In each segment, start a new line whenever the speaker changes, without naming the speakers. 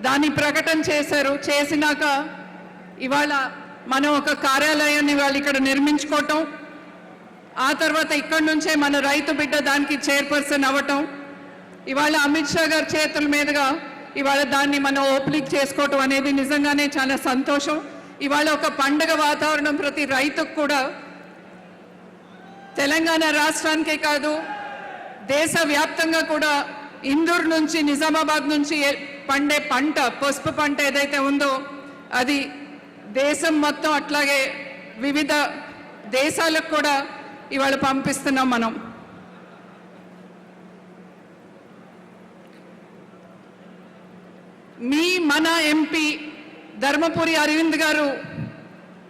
దాని ప్రకటన చేశారు. చేసినాక ఇవాళ మనం ఒక కార్యాలయాన్ని వాళ్ళు ఇక్కడ నిర్మించుకోవటం, ఆ తర్వాత ఇక్కడి నుంచే మన రైతు బిడ్డ దానికి చైర్పర్సన్ అవ్వటం, ఇవాళ అమిత్ షా గారి చేతుల మీదుగా ఇవాళ దాన్ని మనం ఓపెనింగ్ చేసుకోవటం అనేది నిజంగానే చాలా సంతోషం. ఇవాళ ఒక పండుగ వాతావరణం ప్రతి రైతుకు కూడా, తెలంగాణ రాష్ట్రానికే కాదు దేశవ్యాప్తంగా కూడా ఇందూరు నుంచి నిజామాబాద్ నుంచి పండే పంట, పసుపు పంట ఏదైతే ఉందో అది దేశం మొత్తం అట్లాగే వివిధ దేశాలకు కూడా ఇవాళ పంపిస్తున్నాం మనం. మన ఎంపీ ధర్మపురి అరవింద్ గారు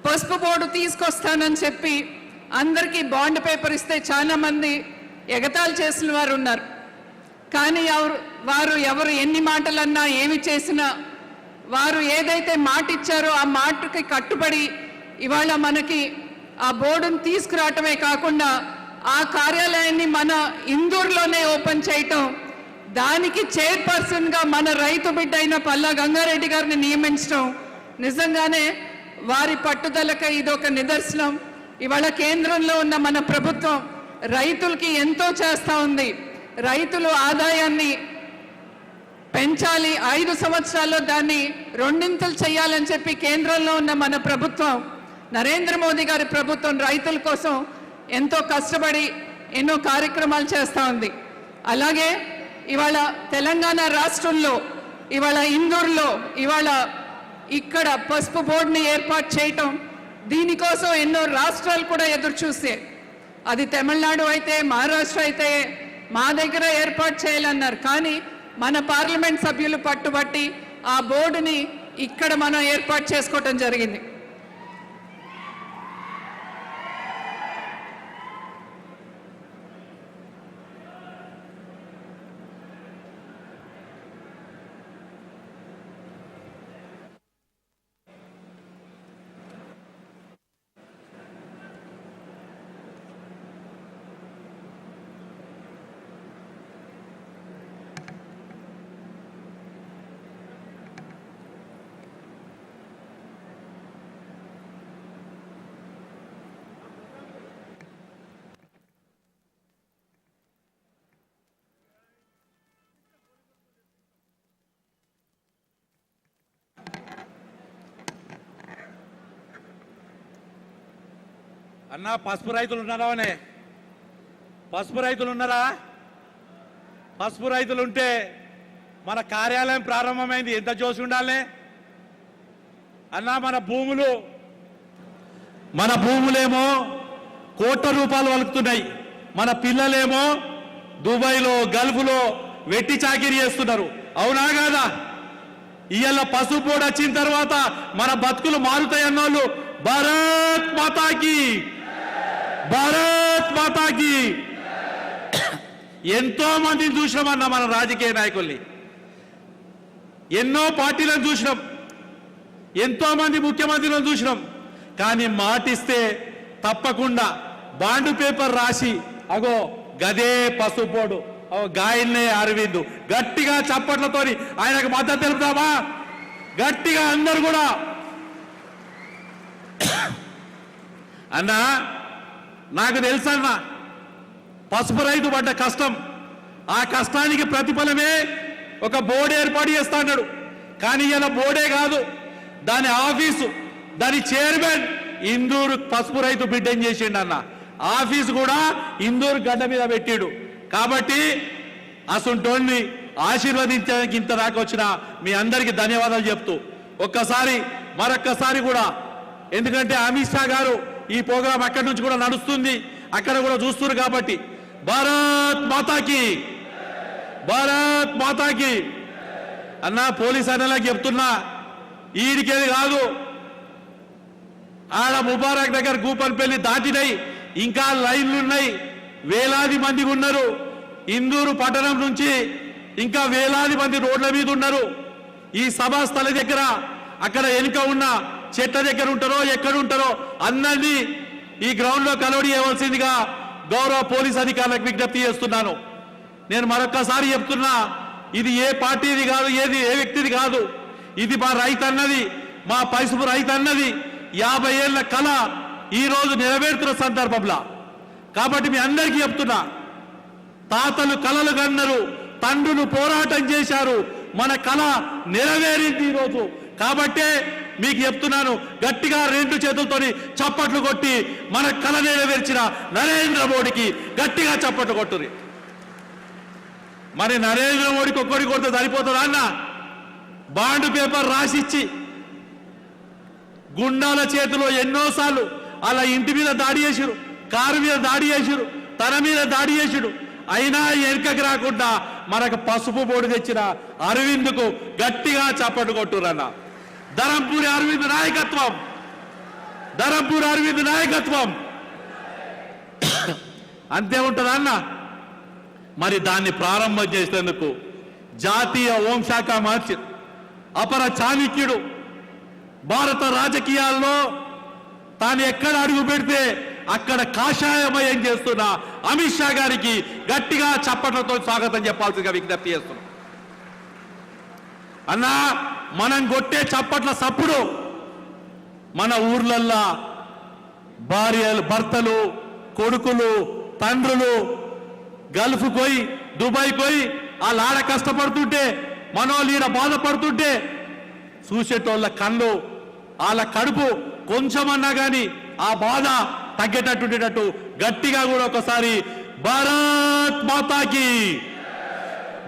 పసుపు బోర్డు తీసుకొస్తానని చెప్పి అందరికీ బాండ్ పేపర్ ఇస్తే చాలా మంది ఎగతాళి చేసిన వారు ఉన్నారు. కానీ వారు ఎవరు ఎన్ని మాటలన్నా ఏమి చేసినా వారు ఏదైతే మాట ఇచ్చారో ఆ మాటకి కట్టుబడి ఇవాళ మనకి ఆ బోర్డును తీసుకురావటమే కాకుండా ఆ కార్యాలయాన్ని మన ఇందూరులోనే ఓపెన్ చేయటం, దానికి చైర్పర్సన్గా మన రైతు బిడ్డ అయిన పల్లా గంగారెడ్డి గారిని నియమించడం నిజంగానే వారి పట్టుదలకి ఇదొక నిదర్శనం. ఇవాళ కేంద్రంలో ఉన్న మన ప్రభుత్వం రైతులకి ఎంతో చేస్తూ ఉంది. రైతులు ఆదాయాన్ని పెంచాలి, 5 సంవత్సరాల్లో దాన్ని 2 చేయాలని చెప్పి కేంద్రంలో ఉన్న మన ప్రభుత్వం, నరేంద్ర మోదీ గారి ప్రభుత్వం రైతుల కోసం ఎంతో కష్టపడి ఎన్నో కార్యక్రమాలు చేస్తూ ఉంది. అలాగే ఇవాళ తెలంగాణ రాష్ట్రంలో ఇవాళ ఇందూరులో ఇవాళ ఇక్కడ పసుపు బోర్డుని ఏర్పాటు చేయటం, దీనికోసం ఎన్నో రాష్ట్రాలు కూడా ఎదురు చూసే, అది తమిళనాడు అయితే మహారాష్ట్ర అయితే మా దగ్గర ఏర్పాటు చేయాలన్నారు. కానీ మన పార్లమెంట్ సభ్యులు పట్టుబట్టి ఆ బోర్డుని ఇక్కడ మనం ఏర్పాటు చేసుకోవటం జరిగింది.
అన్నా పసుపు రైతులు ఉన్నారా? పసుపు రైతులు ఉన్నారా? పసుపు రైతులు ఉంటే మన కార్యాలయం ప్రారంభమైంది, ఎంత జోసి ఉండాలి అన్నా. మన భూములేమో కోట్ల రూపాయలు వలుకుతున్నాయి, మన పిల్లలేమో దుబాయ్లో గల్ఫ్లో వెట్టి చాకిరీ చేస్తున్నారు. అవునా కాదా? ఇవాళ పసుపు బోర్డు వచ్చిన తర్వాత మన బతుకులు మారుతాయి అన్నోళ్ళు భారత్ మాతాకి, భారత్ మాతాకి. ఎంతో మందిని చూసినామన్నా మన రాజకీయ నాయకుల్ని, ఎన్నో పార్టీలను చూసినాం, ఎంతో మంది ముఖ్యమంత్రులను చూసినాం. కానీ మాటిస్తే తప్పకుండా బాండ్ పేపర్ రాసి అగో గదే పసుపు బోర్డు, గాయన్నే అరవింద్ గట్టిగా చప్పట్లతోని ఆయనకు మద్దతు తెలుపుతామా? గట్టిగా అందరు కూడా. అన్నా నాకు తెలుసన్నా పసుపు రైతు పడ్డ కష్టం, ఆ కష్టానికి ప్రతిఫలమే ఒక బోర్డు ఏర్పాటు చేస్తా అన్నాడు. కానీ ఇలా బోర్డే కాదు, దాని ఆఫీసు, దాని చైర్మన్ ఇందూరు పసుపు రైతు బిడ్డని చేసిండు అన్న. ఆఫీసు కూడా ఇందూరు గడ్డ మీద పెట్టాడు. కాబట్టి అసంటోన్ని ఆశీర్వదించడానికి ఇంత దాకా వచ్చిన మీ అందరికీ ధన్యవాదాలు చెప్తూ మరొక్కసారి కూడా, ఎందుకంటే అమిత్ షా గారు ఈ ప్రోగ్రాం అక్కడి నుంచి కూడా నడుస్తుంది, అక్కడ కూడా చూస్తున్నారు. కాబట్టి భారత్ మాతాకి, భారత్ మాతాకి. అన్న పోలీస్ అన్నలకు చెప్తున్నా, ఈడికేది కాదు, ఆడ ముబారక్ దగ్గర కూపన్పల్లి దాటినాయి, ఇంకా లైన్లున్నాయి, వేలాది మంది ఉన్నారు. ఇందూరు పట్టణం నుంచి ఇంకా వేలాది మంది రోడ్ల మీద ఉన్నారు. ఈ సభా స్థల దగ్గర అక్కడ వెనుక ఉన్న చెట్ల దగ్గర ఉంటారో ఎక్కడ ఉంటారో అందరినీ ఈ గ్రౌండ్ లో కలవడి చేయవలసిందిగా గౌరవ పోలీస్ అధికారులకు విజ్ఞప్తి చేస్తున్నాను. నేను మరొక్కసారి చెప్తున్నా, ఇది ఏ పార్టీది కాదు, ఏది ఏ వ్యక్తిది కాదు. ఇది మా రైతు అన్నది, మా పసుపు రైతు అన్నది 50 ఏళ్ల కళ ఈ రోజు నెరవేరుతున్న సందర్భంలో. కాబట్టి మీ అందరికీ చెప్తున్నా, తాతలు కలలు కన్నారు, తండ్రులు పోరాటం చేశారు, మన కళ నెరవేరింది ఈరోజు. కాబట్టే మీకు చెప్తున్నాను, గట్టిగా 2 చేతులతోని చప్పట్లు కొట్టి మన కళ నెరవేర్చిన నరేంద్ర మోడీకి గట్టిగా చప్పట్లు కొట్టురి. మరి నరేంద్ర మోడీకి ఒక్కడికి కొడితే సరిపోతుందా అన్న? బాండ్ పేపర్ రాసిచ్చి గుండాల చేతిలో ఎన్నోసార్లు అలా ఇంటి మీద దాడి చేసిరు, కారు మీద దాడి చేసిరు, తన మీద దాడి చేసిడు. అయినా వెనుకకి రాకుండా మనకు పసుపు బోర్డు తెచ్చిన అరవింద్కు గట్టిగా చప్పట్లు కొట్టురన్న. ధరంపూరి అరవింద్ నాయకత్వం, ధరంపూరి అరవింద్ నాయకత్వం అంతే ఉంటుందా అన్న? మరి దాన్ని ప్రారంభం చేసేందుకు జాతీయ హోంశాఖ మంత్రి అపర చాణక్యుడు, భారత రాజకీయాల్లో తాను ఎక్కడ అడుగు పెడితే అక్కడ కాషాయమయం చేస్తున్న అమిత్ షా గారికి గట్టిగా చప్పట్లతో స్వాగతం చెప్పాల్సిందిగా విజ్ఞప్తి చేస్తున్నాం. అన్నా, మనం కొట్టే చప్పట్ల సప్పుడు మన ఊర్లల్లా భార్యలు, భర్తలు, కొడుకులు, తండ్రులు గల్ఫ్ పోయి, దుబాయ్ పోయి వాళ్ళ ఆడ కష్టపడుతుంటే, మనోళ్ళ బాధపడుతుంటే చూసేటోళ్ళ కళ్ళు, వాళ్ళ కడుపు కొంచెమన్నా కానీ ఆ బాధ తగ్గేటట్టుండేటట్టు గట్టిగా కూడా ఒకసారి భారత్ మాతాకి,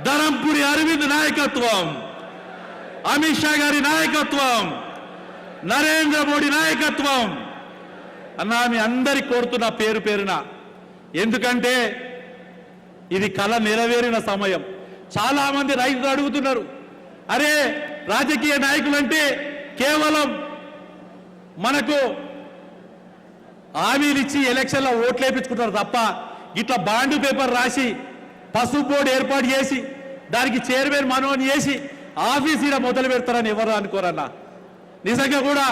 ధరంపూరి అరవింద్ నాయకత్వం, అమిత్ షా గారి నాయకత్వం, నరేంద్ర మోడీ నాయకత్వం అన్నా మీ అందరికి కోరుతున్నా పేరు పేరున. ఎందుకంటే ఇది కళ నెరవేరిన సమయం. చాలా మంది రైతులు అడుగుతున్నారు, అరే రాజకీయ నాయకులంటే కేవలం మనకు హామీలు ఇచ్చి ఎలక్షన్లో ఓట్లు వేయించుకుంటారు తప్ప ఇట్లా బాండ్ పేపర్ రాసి పసుపు బోర్డు ఏర్పాటు చేసి దానికి చైర్మన్ మనోని చేసి ఆఫీస్ ఇలా మొదలు పెడతారని ఎవరు అనుకోరన్నా. నిజంగా కూడా